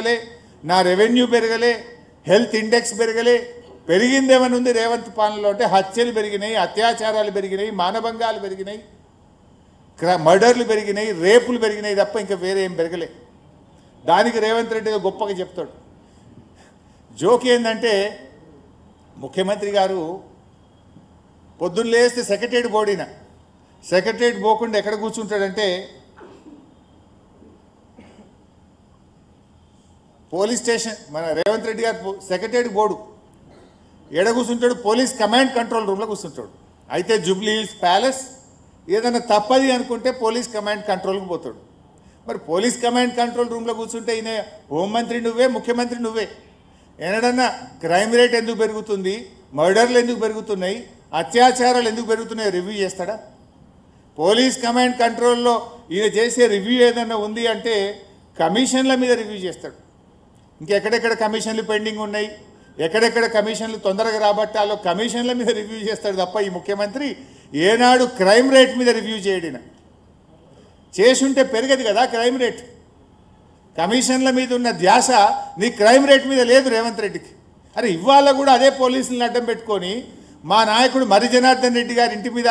పెరగలే, నా revenue పెరగలే, health index పెరగలే. పెరిగిందేమని ఉంది రేవంత్ పాలనలో అంటే హత్యలు పెరిగినాయి, అత్యాచారాలు పెరిగినాయి, మానభంగాలు పెరిగినాయి, మర్డర్లు పెరిగినాయి, రేపులు పెరిగినాయి తప్ప ఇంకా వేరే ఏం పెరగలే. దానికి రేవంత్ రెడ్డి గొప్పగా చెప్తాడు. జోక్ ఏంటంటే ముఖ్యమంత్రి గారు పొద్దున్న లేస్తే సెక్రటరేట్ బోర్డిన సెక్రటరేట్ పోకుండా ఎక్కడ కూర్చుంటాడంటే పోలీస్ స్టేషన్, మన రేవంత్ రెడ్డి గారు సెక్రటరేట్ బోర్డు ఎడ కూర్చుంటాడు, పోలీస్ కమాండ్ కంట్రోల్ రూమ్లో కూర్చుంటాడు. అయితే జూబ్లీ హిల్స్ ప్యాలెస్ ఏదైనా తప్పది అనుకుంటే పోలీస్ కమాండ్ కంట్రోల్కి పోతాడు. మరి పోలీస్ కమాండ్ కంట్రోల్ రూమ్లో కూర్చుంటే ఈయన హోంమంత్రి నువ్వే, ముఖ్యమంత్రి నువ్వే. ఏనాడన్నా క్రైమ్ రేట్ ఎందుకు పెరుగుతుంది, మర్డర్లు ఎందుకు పెరుగుతున్నాయి, అత్యాచారాలు ఎందుకు పెరుగుతున్నాయో రివ్యూ చేస్తాడా? పోలీస్ కమాండ్ కంట్రోల్లో ఈయన చేసే రివ్యూ ఏదైనా ఉంది అంటే కమిషన్ల మీద రివ్యూ చేస్తాడు. ఇంకెక్కడెక్కడ కమిషన్లు పెండింగ్ ఉన్నాయి, ఎక్కడెక్కడ కమిషన్లు తొందరగా రాబట్టాలో కమిషన్ల మీద రివ్యూ చేస్తాడు తప్ప ఈ ముఖ్యమంత్రి ఏనాడు క్రైమ్ రేట్ మీద రివ్యూ చేయడిన. చేసుంటే పెరగదు కదా క్రైమ్ రేట్. కమిషన్ల మీద ఉన్న ధ్యాస నీ క్రైమ్ రేట్ మీద లేదు రేవంత్ రెడ్డికి. అరే ఇవాళ కూడా అదే పోలీసులను అడ్డం పెట్టుకొని మా నాయకుడు మరి జనార్దన్ రెడ్డి గారి ఇంటి మీద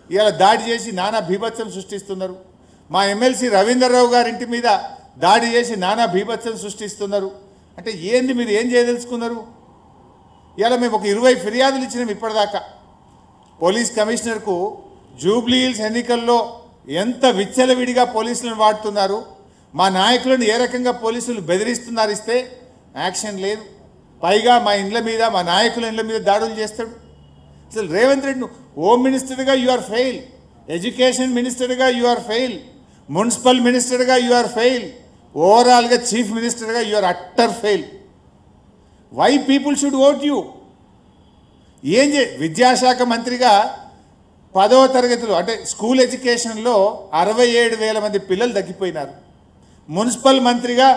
ఇవాళ దాడి చేసి నానా బీభత్సం సృష్టిస్తున్నారు. మా ఎమ్మెల్సీ రవీంద్రరావు గారి ఇంటి మీద దాడి చేసి నానా బీభత్సం సృష్టిస్తున్నారు. అంటే ఏంది, మీరు ఏం చేయదలుచుకున్నారు? ఇవాళ మేము ఒక 20 ఫిర్యాదులు ఇచ్చినాం ఇప్పటిదాకా పోలీస్ కమిషనర్కు. జూబ్లీ హిల్స్ ఎన్నికల్లో ఎంత విచ్చలవిడిగా పోలీసులను వాడుతున్నారు, మా నాయకులను ఏ రకంగా పోలీసులు బెదిరిస్తున్నారు, ఇస్తే యాక్షన్ లేదు. పైగా మా ఇండ్ల మీద, మా నాయకుల ఇండ్ల మీద దాడులు చేస్తాడు. అసలు రేవంత్ రెడ్డి హోమ్ మినిస్టర్గా యు ఆర్ ఫెయిల్, ఎడ్యుకేషన్ మినిస్టర్గా యు ఆర్ ఫెయిల్, మున్సిపల్ మినిస్టర్గా యు ఆర్ ఫెయిల్, ఓవరాల్గా చీఫ్ మినిస్టర్గా you are utter fail. Why people should vote you? విద్యాశాఖ మంత్రిగా 10వ తరగతిలో అంటే స్కూల్ ఎడ్యుకేషన్లో 67,000 మంది పిల్లలు తగ్గిపోయినారు. మున్సిపల్ మంత్రిగా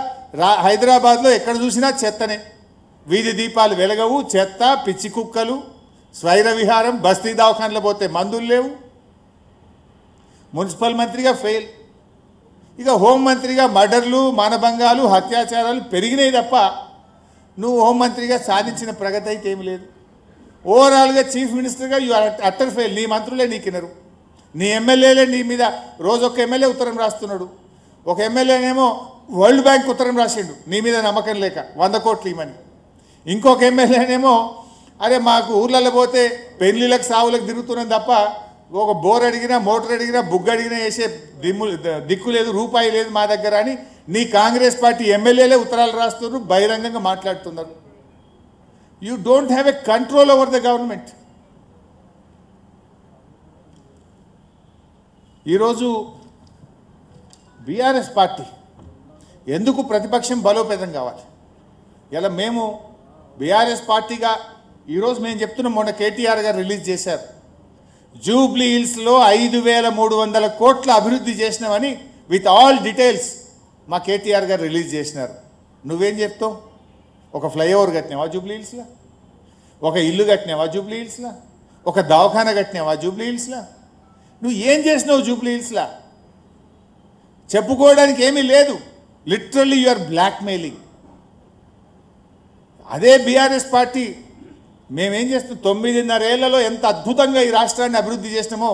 హైదరాబాద్లో ఎక్కడ చూసినా చెత్తనే, వీధి దీపాలు వెలగవు, చెత్త, పిచ్చి కుక్కలు, స్వైర విహారం, బస్తీ దవాఖానలో పోతే మందులు లేవు. మున్సిపల్ మంత్రిగా ఫెయిల్. ఇక హోంమంత్రిగా మర్డర్లు, మానభంగాలు, అత్యాచారాలు పెరిగినాయి తప్ప నువ్వు హోంమంత్రిగా సాధించిన ప్రగతి అయితే ఏమి లేదు. ఓవరాల్గా చీఫ్ మినిస్టర్గా యు ఆర్ అట్టర్ ఫెయిల్. నీ మంత్రులే నీకినరు, నీ ఎమ్మెల్యేలే నీ మీద రోజు ఒక ఎమ్మెల్యే ఉత్తరం రాస్తున్నాడు. ఒక ఎమ్మెల్యేనేమో వరల్డ్ బ్యాంక్ ఉత్తరం రాసిండు నీ మీద నమ్మకం లేక 100 కోట్లు ఇవ్వమని. ఇంకొక ఎమ్మెల్యేనేమో అరే మాకు ఊర్లలో పోతే పెళ్లిళ్ళకి సావులకు తిరుగుతున్నాం తప్ప ఒక బోర్ అడిగినా, మోటార్ అడిగినా, బుగ్గ అడిగినా వేసే దిక్కు లేదు, రూపాయి లేదు మా దగ్గర అని నీ కాంగ్రెస్ పార్టీ ఎమ్మెల్యేలే ఉత్తరాలు రాస్తున్నారు, బహిరంగంగా మాట్లాడుతున్నారు. You don't have a control over the government. ఈరోజు బీఆర్ఎస్ పార్టీ ఎందుకు ప్రతిపక్షం బలోపేతం కావాలి? ఇలా మేము బీఆర్ఎస్ పార్టీగా ఈరోజు మేము చెప్తున్నాం, మొన్న కేటీఆర్ గారు రిలీజ్ చేశారు, జూబ్లీ హిల్స్లో 5,300 కోట్ల అభివృద్ధి చేసినామని విత్ ఆల్ డీటెయిల్స్ మా కేటీఆర్ గారు రిలీజ్ చేసినారు. నువ్వేం చెప్తావు? ఒక ఫ్లైఓవర్ కట్టినావా జూబ్లీ హిల్స్లో? ఒక ఇల్లు కట్టినావా జూబ్లీ హిల్స్లో? ఒక దవాఖాన కట్టినావా జూబ్లీ హిల్స్లో? నువ్వు ఏం చేసినావు జూబ్లీ హిల్స్లో? చెప్పుకోవడానికి ఏమీ లేదు. Literally you are blackmailing. అదే బీఆర్ఎస్ పార్టీ మేమేం చేస్తాం, 9.5 ఏళ్లలో ఎంత అద్భుతంగా ఈ రాష్ట్రాన్ని అభివృద్ధి చేసినామో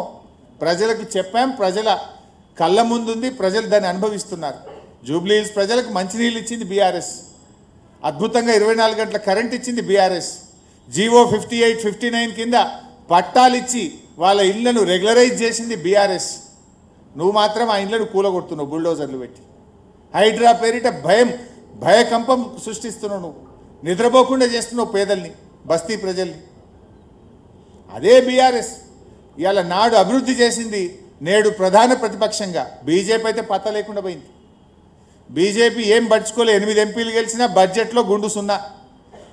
ప్రజలకు చెప్పాం. ప్రజల కళ్ళ ముందుంది, ప్రజలు దాన్ని అనుభవిస్తున్నారు. జూబ్లీ హిల్స్ ప్రజలకు మంచినీళ్ళు ఇచ్చింది బీఆర్ఎస్, అద్భుతంగా 24 గంటల కరెంట్ ఇచ్చింది బీఆర్ఎస్, జీవో 58, 59 కింద పట్టాలు ఇచ్చి వాళ్ళ ఇళ్లను రెగ్యులరైజ్ చేసింది బీఆర్ఎస్. నువ్వు మాత్రం ఆ ఇళ్లను కూలగొడుతున్నావు బుల్డోజర్లు పెట్టి. హైడ్రా పేరిట భయకంపం సృష్టిస్తున్నావు. నువ్వు నిద్రపోకుండా చేస్తున్నావు పేదల్ని, బస్తీ ప్రజల్ని. అదే బీఆర్ఎస్ ఇవాళ నాడు అభివృద్ధి చేసింది, నేడు ప్రధాన ప్రతిపక్షంగా. బీజేపీ అయితే పత్త లేకుండా పోయింది. బీజేపీ ఏం పట్టించుకోలే, 8 ఎంపీలు గెలిచినా బడ్జెట్లో గుండు సున్నా.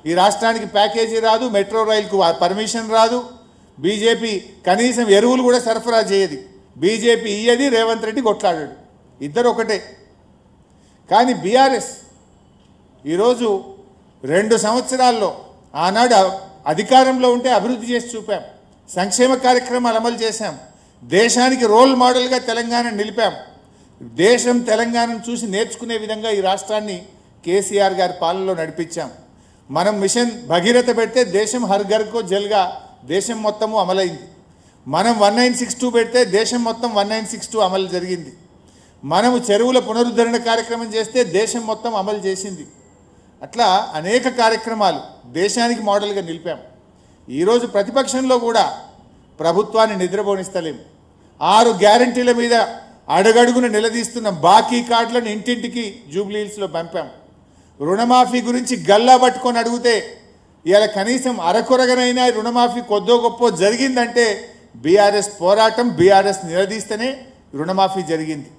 ఈ రాష్ట్రానికి ప్యాకేజీ రాదు, మెట్రో రైలుకు పర్మిషన్ రాదు. బీజేపీ కనీసం ఎరువులు కూడా సరఫరా చేయదు. బీజేపీ ఇయ్యది, రేవంత్ రెడ్డి కొట్లాడాడు, ఇద్దరు ఒకటే. కానీ బీఆర్ఎస్ ఈరోజు 2 సంవత్సరాల్లో ఆనాడు అధికారంలో ఉంటే అభివృద్ధి చేసి చూపాం, సంక్షేమ కార్యక్రమాలు అమలు చేశాం, దేశానికి రోల్ మోడల్గా తెలంగాణ నిలిపాం. దేశం తెలంగాణను చూసి నేర్చుకునే విధంగా ఈ రాష్ట్రాన్ని కేసీఆర్ గారి పాలనలో నడిపించాం. మనం మిషన్ భగీరథ పెడితే దేశం హర్ ఘర్కో జల్గా దేశం మొత్తము అమలైంది. మనం 1962 పెడితే దేశం మొత్తం 1962 అమలు జరిగింది. మనము చెరువుల పునరుద్ధరణ కార్యక్రమం చేస్తే దేశం మొత్తం అమలు చేసింది. అట్లా అనేక కార్యక్రమాలు దేశానికి మోడల్గా నిలిపాం. ఈరోజు ప్రతిపక్షంలో కూడా ప్రభుత్వాన్ని నిద్రపోనిస్తలేము. 6 గ్యారంటీల మీద అడుగడుగున నిలదీస్తున్న బాకీ కార్డులను ఇంటింటికి జూబ్లీహిల్స్లో పంపాం. రుణమాఫీ గురించి గల్లా పట్టుకొని అడిగితే ఇవాళ కనీసం అరకొరగనైనా రుణమాఫీ కొద్దో గొప్ప జరిగిందంటే బీఆర్ఎస్ పోరాటం, బీఆర్ఎస్ నిలదీస్తేనే రుణమాఫీ జరిగింది.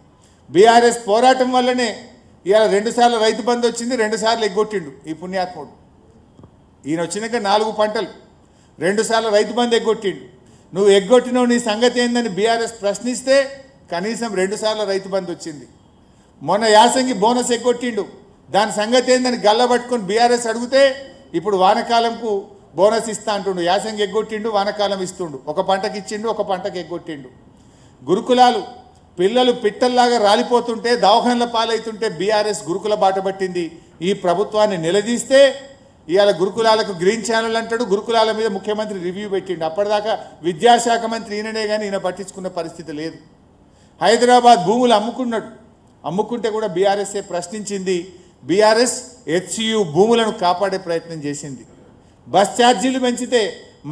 బీఆర్ఎస్ పోరాటం వల్లనే ఇవాళ 2 సార్లు రైతు బంధు వచ్చింది, 2 సార్లు ఎగ్గొట్టిండు ఈ పుణ్యాత్ముడు. ఈయన వచ్చినాక 4 పంటలు, 2 సార్లు రైతు బంధు ఎగ్గొట్టిండు. నువ్వు ఎగ్గొట్టినావు, నీ సంగతి ఏందని బీఆర్ఎస్ ప్రశ్నిస్తే కనీసం 2 సార్లు రైతు బంధు వచ్చింది. మొన్న యాసంగి బోనస్ ఎగ్గొట్టిండు, దాని సంగతి ఏందని గల్లబట్టుకొని బీఆర్ఎస్ అడిగితే ఇప్పుడు వానకాలంకు బోనస్ ఇస్తా అంటుండు. యాసంగి ఎగ్గొట్టిండు, వానకాలం ఇస్తుండు. ఒక పంటకి ఇచ్చిండు, ఒక పంటకి ఎగ్గొట్టిండు. గురుకులాలు పిల్లలు పిట్టల్లాగా రాలిపోతుంటే దవాఖానల పాలవుతుంటే బీఆర్ఎస్ గురుకుల బాట పట్టింది. ఈ ప్రభుత్వాన్ని నిలదీస్తే ఇవాళ గురుకులాలకు గ్రీన్ ఛానల్ అంటాడు, గురుకులాల మీద ముఖ్యమంత్రి రివ్యూ పెట్టిండు. అప్పటిదాకా విద్యాశాఖ మంత్రి ఈయననే కానీ ఈయన పట్టించుకున్న పరిస్థితి లేదు. హైదరాబాద్ భూములు అమ్ముకున్నాడు, అమ్ముకుంటే కూడా బీఆర్ఎస్ఏ ప్రశ్నించింది. బీఆర్ఎస్ హెచ్సియు భూములను కాపాడే ప్రయత్నం చేసింది. బస్ ఛార్జీలు పెంచితే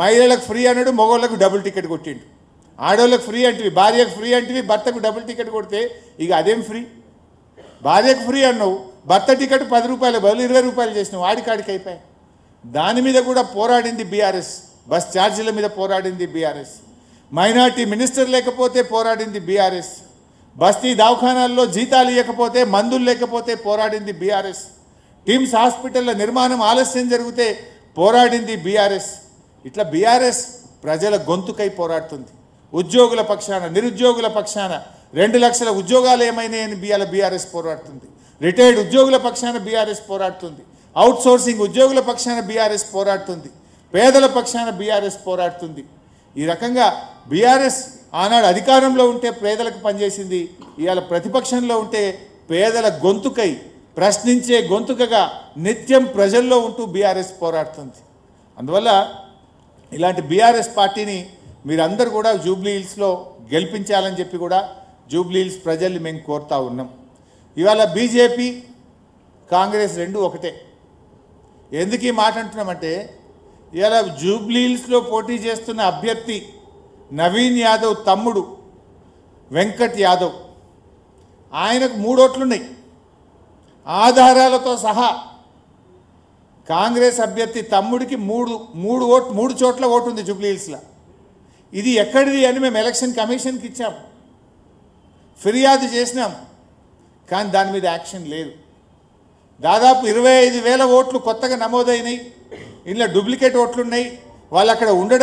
మహిళలకు ఫ్రీ అన్నాడు, మగవాళ్ళకు డబుల్ టికెట్ కొట్టిండు. ఆడవాళ్ళకు ఫ్రీ అంటివి, భార్యకు ఫ్రీ అంటివి, భర్తకు డబుల్ టికెట్ కొడితే ఇక అదేం ఫ్రీ? భార్యకు ఫ్రీ అన్నావు, భర్త టికెట్ 10 రూపాయలు బదులు 20 రూపాయలు చేసినావు, ఆడికాడికి అయిపోయాయి. దాని మీద కూడా పోరాడింది బీఆర్ఎస్. బస్ ఛార్జీల మీద పోరాడింది బీఆర్ఎస్. మైనార్టీ మినిస్టర్ లేకపోతే పోరాడింది బీఆర్ఎస్. బస్తీ దవాఖానాల్లో జీతాలు ఇవ్వకపోతే, మందులు లేకపోతే పోరాడింది బీఆర్ఎస్. టిమ్స్ హాస్పిటల్ల నిర్మాణం ఆలస్యం జరిగితే పోరాడింది బీఆర్ఎస్. ఇట్లా బీఆర్ఎస్ ప్రజల గొంతుకై పోరాడుతుంది. ఉద్యోగుల పక్షాన, నిరుద్యోగుల పక్షాన 2 లక్షల ఉద్యోగాలు ఏమైనాయని బీఆర్ఎస్ పోరాడుతుంది. రిటైర్డ్ ఉద్యోగుల పక్షాన బీఆర్ఎస్ పోరాడుతుంది. అవుట్ సోర్సింగ్ ఉద్యోగుల పక్షాన బీఆర్ఎస్ పోరాడుతుంది. పేదల పక్షాన బీఆర్ఎస్ పోరాడుతుంది. ఈ రకంగా బీఆర్ఎస్ ఆనాడు అధికారంలో ఉంటే పేదలకు పనిచేసింది, ఇవాళ ప్రతిపక్షంలో ఉంటే పేదల గొంతుకై ప్రశ్నించే గొంతుకగా నిత్యం ప్రజల్లో ఉంటూ బీఆర్ఎస్ పోరాడుతుంది. అందువల్ల ఇలాంటి బీఆర్ఎస్ పార్టీని మీరందరూ కూడా జూబ్లీహిల్స్లో గెలిపించాలని చెప్పి కూడా జూబ్లీహిల్స్ ప్రజల్ని మేము కోరుతా ఉన్నాం. ఇవాళ బీజేపీ కాంగ్రెస్ రెండు ఒకటే. ఎందుకు ఈ మాట అంటున్నామంటే ఇవాళ జూబ్లీహిల్స్లో పోటీ చేస్తున్న అభ్యర్థి నవీన్ యాదవ్ తమ్ముడు వెంకట్ యాదవ్, ఆయనకు 3 ఓట్లున్నాయి ఆధారాలతో సహా. కాంగ్రెస్ అభ్యర్థి తమ్ముడికి 3 చోట్ల ఓటు ఉంది జూబ్లీహిల్స్లో. ఇది ఎక్కడిది అని మేము ఎలక్షన్ కమిషన్కి ఇచ్చాం, ఫిర్యాదు చేసినాం, కానీ దాని మీద యాక్షన్ లేదు. దాదాపు 25,000 ఓట్లు కొత్తగా నమోదైనాయి. ఇందులో డూప్లికేట్ ఓట్లున్నాయి. వాళ్ళు అక్కడ ఉండడం